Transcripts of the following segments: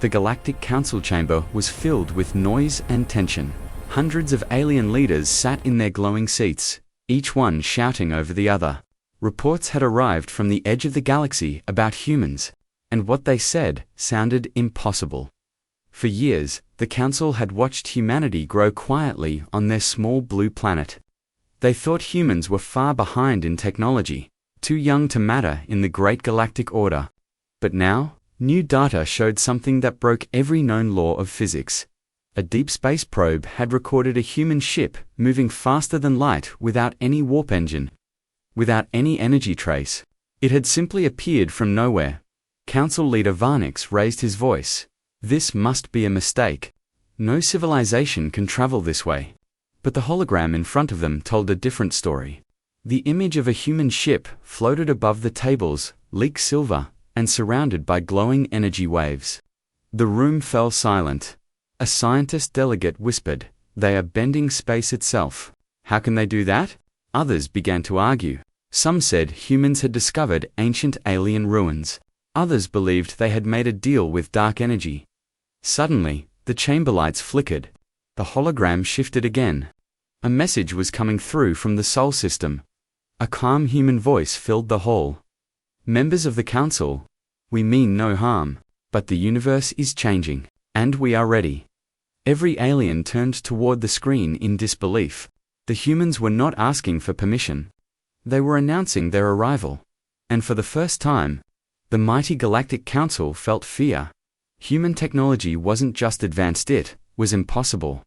The Galactic Council chamber was filled with noise and tension. Hundreds of alien leaders sat in their glowing seats, each one shouting over the other. Reports had arrived from the edge of the galaxy about humans, and what they said sounded impossible. For years, the Council had watched humanity grow quietly on their small blue planet. They thought humans were far behind in technology, too young to matter in the great galactic order. But now, new data showed something that broke every known law of physics. A deep space probe had recorded a human ship moving faster than light without any warp engine, without any energy trace. It had simply appeared from nowhere. Council leader Varnix raised his voice. This must be a mistake. No civilization can travel this way. But the hologram in front of them told a different story. The image of a human ship floated above the tables, leak silver, and surrounded by glowing energy waves. The room fell silent. A scientist delegate whispered, "They are bending space itself. How can they do that?" Others began to argue. Some said humans had discovered ancient alien ruins. Others believed they had made a deal with dark energy. Suddenly, the chamber lights flickered. The hologram shifted again. A message was coming through from the Sol system. A calm human voice filled the hall. "Members of the Council, we mean no harm, but the universe is changing, and we are ready." Every alien turned toward the screen in disbelief. The humans were not asking for permission. They were announcing their arrival. And for the first time, the mighty Galactic Council felt fear. Human technology wasn't just advanced, it was impossible.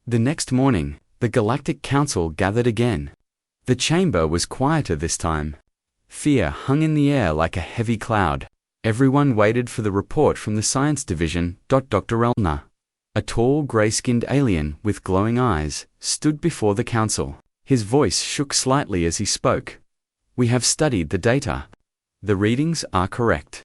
The next morning, the Galactic Council gathered again. The chamber was quieter this time. Fear hung in the air like a heavy cloud. Everyone waited for the report from the Science Division. Dr. Elna, a tall, gray-skinned alien with glowing eyes, stood before the Council. His voice shook slightly as he spoke. "We have studied the data. The readings are correct.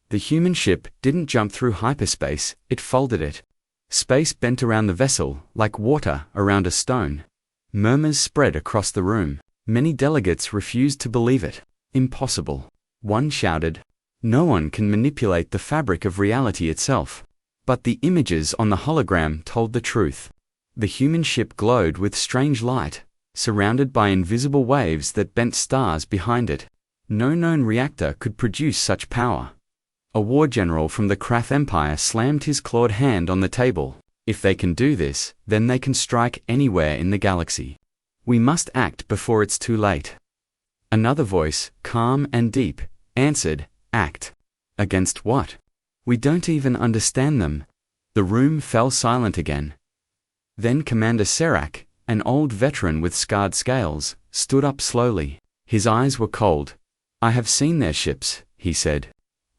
The human ship didn't jump through hyperspace, it folded it. Space bent around the vessel, like water around a stone." Murmurs spread across the room. Many delegates refused to believe it. "Impossible." One shouted. "No one can manipulate the fabric of reality itself." But the images on the hologram told the truth. The human ship glowed with strange light, surrounded by invisible waves that bent stars behind it. No known reactor could produce such power. A war general from the Krath Empire slammed his clawed hand on the table. "If they can do this, then they can strike anywhere in the galaxy. We must act before it's too late." Another voice, calm and deep, answered, "Act. Against what? We don't even understand them." The room fell silent again. Then Commander Serac, an old veteran with scarred scales, stood up slowly. His eyes were cold. "I have seen their ships," he said.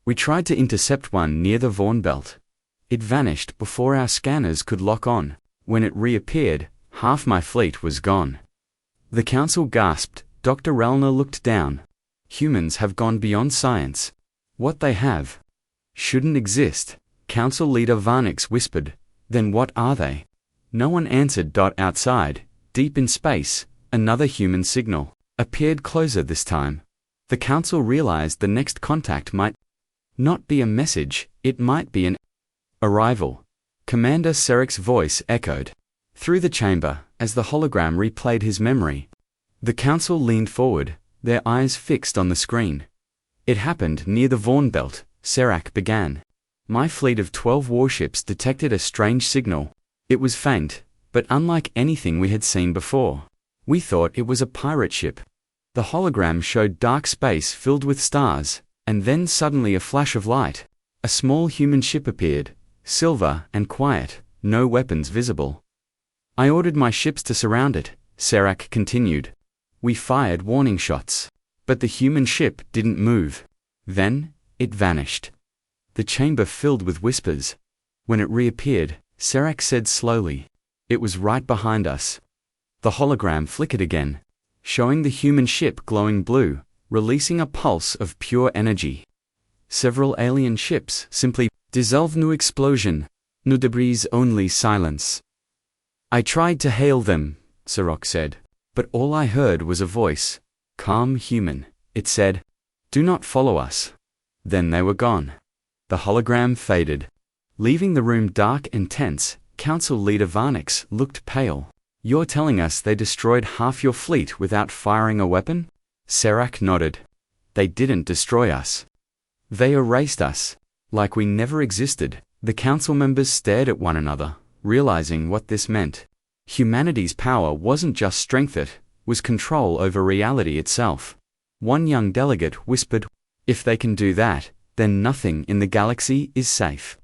"We tried to intercept one near the Vaughn Belt. It vanished before our scanners could lock on. When it reappeared, half my fleet was gone." The Council gasped. Dr. Relner looked down. "Humans have gone beyond science. What they have shouldn't exist." Council leader Varnix whispered, "Then what are they?" No one answered. Outside, deep in space, another human signal appeared closer this time. The Council realized the next contact might not be a message, it might be an arrival. Commander Serac's voice echoed through the chamber as the hologram replayed his memory. The Council leaned forward, their eyes fixed on the screen. "It happened near the Vaughn Belt," Serac began. "My fleet of 12 warships detected a strange signal. It was faint, but unlike anything we had seen before. We thought it was a pirate ship." The hologram showed dark space filled with stars, and then suddenly a flash of light. A small human ship appeared, silver and quiet, no weapons visible. "I ordered my ships to surround it," Serac continued. "We fired warning shots, but the human ship didn't move. Then, it vanished." The chamber filled with whispers. When it reappeared, Serac said slowly, "It was right behind us." The hologram flickered again, showing the human ship glowing blue, releasing a pulse of pure energy. Several alien ships simply dissolved. No explosion, no debris, only silence. "I tried to hail them," Serac said, "but all I heard was a voice. Calm human, it said. Do not follow us." Then they were gone. The hologram faded. Leaving the room dark and tense, Council Leader Varnix looked pale. "You're telling us they destroyed half your fleet without firing a weapon?" Serac nodded. "They didn't destroy us. They erased us, like we never existed." The council members stared at one another, realizing what this meant. Humanity's power wasn't just strength, it was control over reality itself. One young delegate whispered, "If they can do that, then nothing in the galaxy is safe."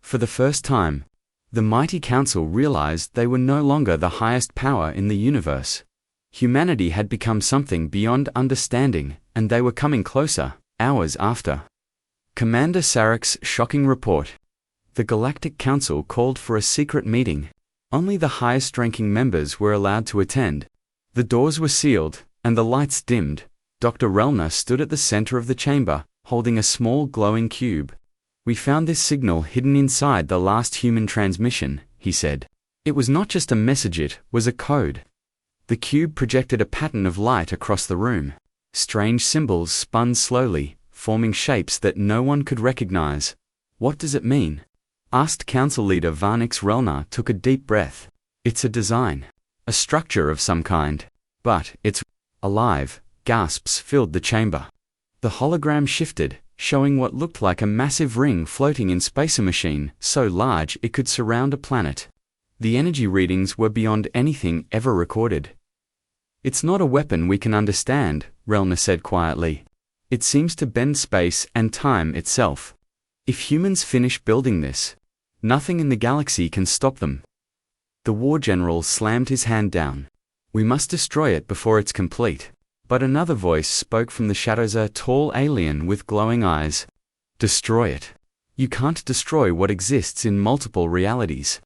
For the first time, the mighty council realized they were no longer the highest power in the universe. Humanity had become something beyond understanding, and they were coming closer, hours after. Commander Sarek's shocking report. The Galactic Council called for a secret meeting. Only the highest-ranking members were allowed to attend. The doors were sealed, and the lights dimmed. Dr. Relner stood at the center of the chamber, holding a small glowing cube. "We found this signal hidden inside the last human transmission," he said. It was not just a message, it was a code. The cube projected a pattern of light across the room. Strange symbols spun slowly, forming shapes that no one could recognize. "What does it mean?" asked Council Leader Varnix. Relnar took a deep breath. "It's a design. A structure of some kind. But it's alive." Gasps filled the chamber. The hologram shifted, showing what looked like a massive ring floating in space, a machine so large it could surround a planet. The energy readings were beyond anything ever recorded. "It's not a weapon we can understand," Relnar said quietly. "It seems to bend space and time itself. If humans finish building this, nothing in the galaxy can stop them." The war general slammed his hand down. "We must destroy it before it's complete." But another voice spoke from the shadows, a tall alien with glowing eyes. "Destroy it. You can't destroy what exists in multiple realities.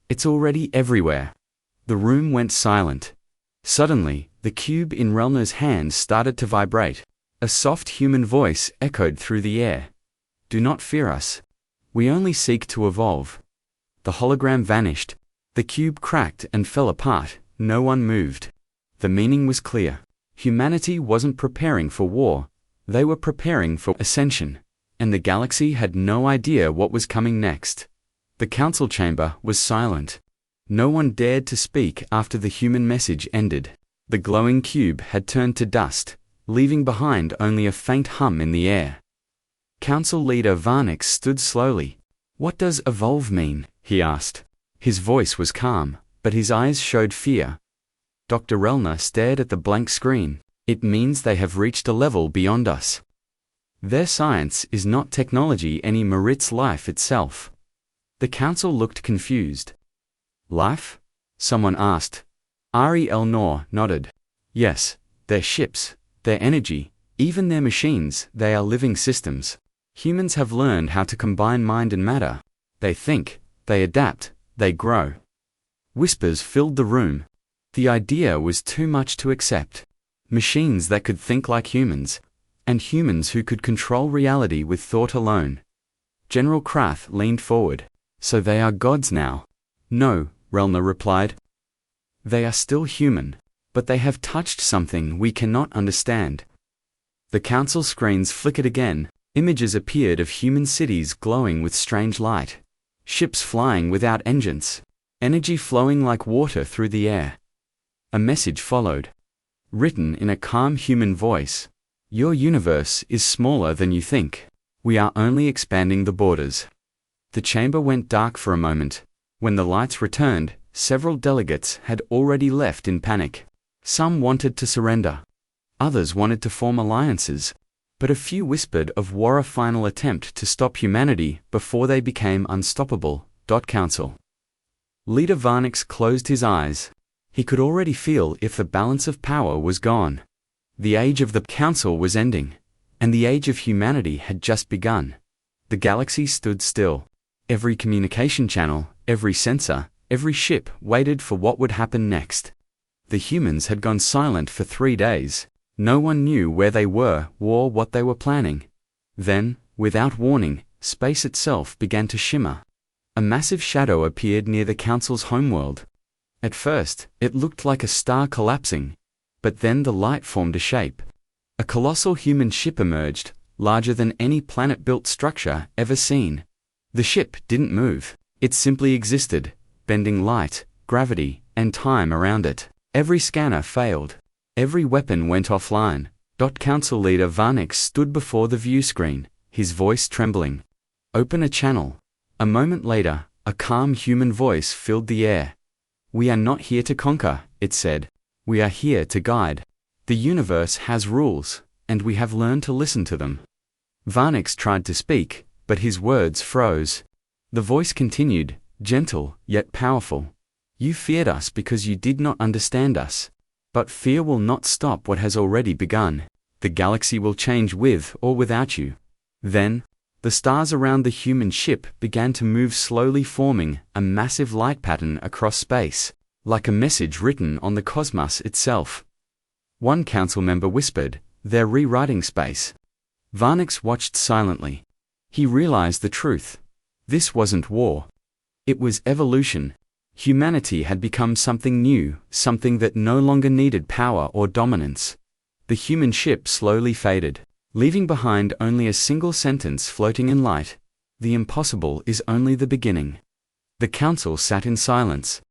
It's already everywhere." The room went silent. Suddenly, the cube in Relner's hand started to vibrate. A soft human voice echoed through the air. "Do not fear us. We only seek to evolve." The hologram vanished. The cube cracked and fell apart. No one moved. The meaning was clear. Humanity wasn't preparing for war. They were preparing for ascension. And the galaxy had no idea what was coming next. The council chamber was silent. No one dared to speak after the human message ended. The glowing cube had turned to dust, leaving behind only a faint hum in the air. Council Leader Varnix stood slowly. "What does evolve mean?" he asked. His voice was calm, but his eyes showed fear. Dr. Relner stared at the blank screen. "It means they have reached a level beyond us. Their science is not technology anymore, it's life itself." The council looked confused. "Life?" someone asked. Ari Elnor nodded. "Yes, their ships, their energy, even their machines, they are living systems. Humans have learned how to combine mind and matter. They think, they adapt, they grow." Whispers filled the room. The idea was too much to accept. Machines that could think like humans, and humans who could control reality with thought alone. General Krath leaned forward. "So they are gods now?" "No," Relnar replied. "They are still human, but they have touched something we cannot understand." The council screens flickered again. Images appeared of human cities glowing with strange light. Ships flying without engines. Energy flowing like water through the air. A message followed. Written in a calm human voice. "Your universe is smaller than you think. We are only expanding the borders." The chamber went dark for a moment. When the lights returned, several delegates had already left in panic. Some wanted to surrender. Others wanted to form alliances. But a few whispered of war, a final attempt to stop humanity before they became unstoppable. Council Leader Varnix closed his eyes. He could already feel if the balance of power was gone. The age of the council was ending, and the age of humanity had just begun. The galaxy stood still. Every communication channel, every sensor, every ship waited for what would happen next. The humans had gone silent for 3 days. No one knew where they were or what they were planning. Then, without warning, space itself began to shimmer. A massive shadow appeared near the council's homeworld. At first, it looked like a star collapsing, but then the light formed a shape. A colossal human ship emerged, larger than any planet-built structure ever seen. The ship didn't move. It simply existed, bending light, gravity, and time around it. Every scanner failed. Every weapon went offline. Council leader Varnix stood before the view screen, his voice trembling. Open a channel. A moment later, a calm human voice filled the air. We are not here to conquer, it said. We are here to guide. The universe has rules, and we have learned to listen to them. Varnix tried to speak, but his words froze. The voice continued, gentle yet powerful. You feared us because you did not understand us. But fear will not stop what has already begun. The galaxy will change with or without you. Then, the stars around the human ship began to move slowly, forming a massive light pattern across space, like a message written on the cosmos itself. One council member whispered, "They're rewriting space." Varnix watched silently. He realized the truth. This wasn't war. It was evolution. Humanity had become something new, something that no longer needed power or dominance. The human ship slowly faded, leaving behind only a single sentence floating in light: "The impossible is only the beginning." The council sat in silence.